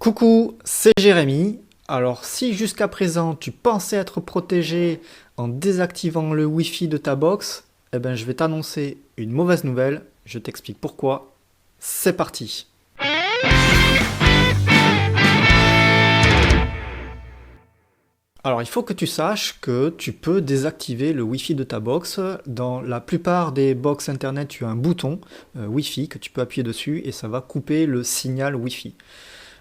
Coucou, c'est Jérémy. Alors si jusqu'à présent tu pensais être protégé en désactivant le Wi-Fi de ta box, eh ben je vais t'annoncer une mauvaise nouvelle, je t'explique pourquoi. C'est parti. Alors il faut que tu saches que tu peux désactiver le Wi-Fi de ta box. Dans la plupart des box internet, tu as un bouton Wi-Fi que tu peux appuyer dessus et ça va couper le signal Wi-Fi.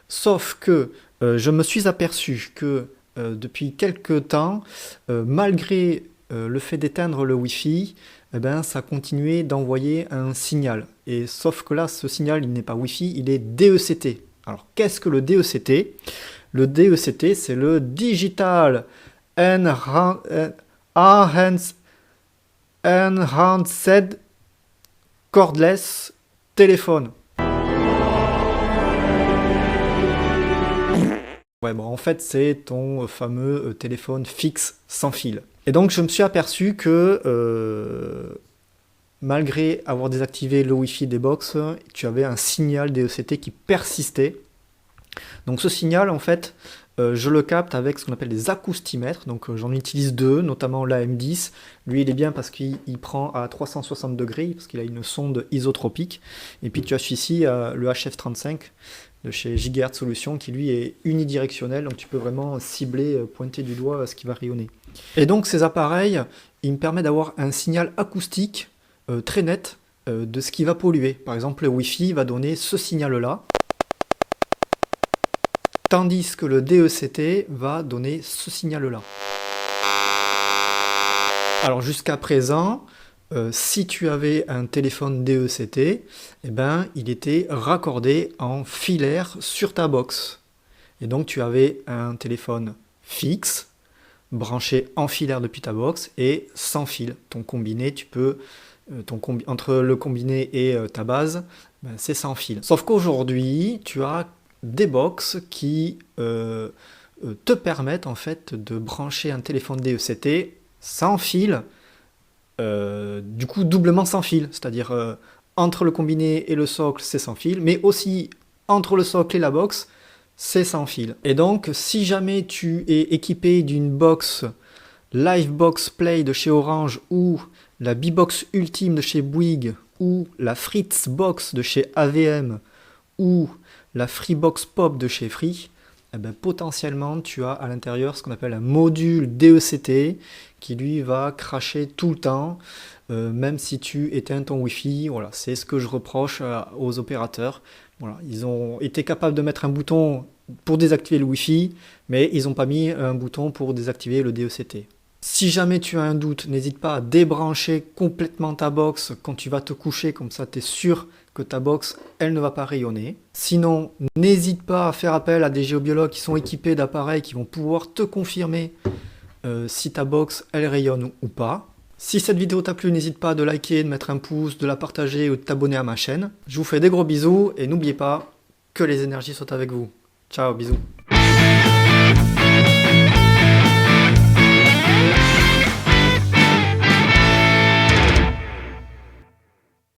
Sauf que je me suis aperçu que depuis quelques temps, malgré le fait d'éteindre le Wi-Fi, eh ben, ça continuait d'envoyer un signal. Et sauf que là, ce signal, il n'est pas Wi-Fi, il est DECT. Alors, qu'est-ce que le DECT? Le DECT, c'est le Digital Enhanced Cordless Telephone. Ouais, bon, en fait, c'est ton fameux téléphone fixe sans fil. Et donc, je me suis aperçu que malgré avoir désactivé le Wi-Fi des box, tu avais un signal DECT qui persistait. Donc, ce signal, en fait, je le capte avec ce qu'on appelle des acoustimètres. Donc, j'en utilise deux, notamment l'AM10. Lui, il est bien parce qu'il prend à 360 degrés, parce qu'il a une sonde isotropique. Et puis, tu as celui-ci, le HF35 de chez Gigahertz Solutions, qui lui est unidirectionnel, donc tu peux vraiment cibler, pointer du doigt ce qui va rayonner. Et donc ces appareils, ils me permettent d'avoir un signal acoustique très net de ce qui va polluer. Par exemple, le Wi-Fi va donner ce signal-là, tandis que le DECT va donner ce signal-là. Alors jusqu'à présent, si tu avais un téléphone DECT, eh ben, il était raccordé en filaire sur ta box. Et donc tu avais un téléphone fixe, branché en filaire depuis ta box et sans fil. Ton combiné, tu peux, entre le combiné et ta base, ben, c'est sans fil. Sauf qu'aujourd'hui, tu as des box qui te permettent en fait de brancher un téléphone DECT sans fil. Du coup doublement sans fil, c'est-à-dire entre le combiné et le socle c'est sans fil, mais aussi entre le socle et la box c'est sans fil. Et donc si jamais tu es équipé d'une box Livebox Play de chez Orange ou la B-Box Ultime de chez Bouygues ou la Fritzbox de chez AVM ou la Freebox Pop de chez Free, eh ben, potentiellement tu as à l'intérieur ce qu'on appelle un module DECT qui lui va cracher tout le temps, même si tu éteins ton Wi-Fi. Voilà, c'est ce que je reproche aux opérateurs. Voilà, ils ont été capables de mettre un bouton pour désactiver le Wi-Fi, mais ils n'ont pas mis un bouton pour désactiver le DECT. Si jamais tu as un doute, n'hésite pas à débrancher complètement ta box quand tu vas te coucher, comme ça tu es sûr que ta box, elle ne va pas rayonner. Sinon, n'hésite pas à faire appel à des géobiologues qui sont équipés d'appareils qui vont pouvoir te confirmer si ta box, elle rayonne ou pas. Si cette vidéo t'a plu, n'hésite pas de liker, de mettre un pouce, de la partager ou de t'abonner à ma chaîne. Je vous fais des gros bisous et n'oubliez pas que les énergies sont avec vous. Ciao, bisous.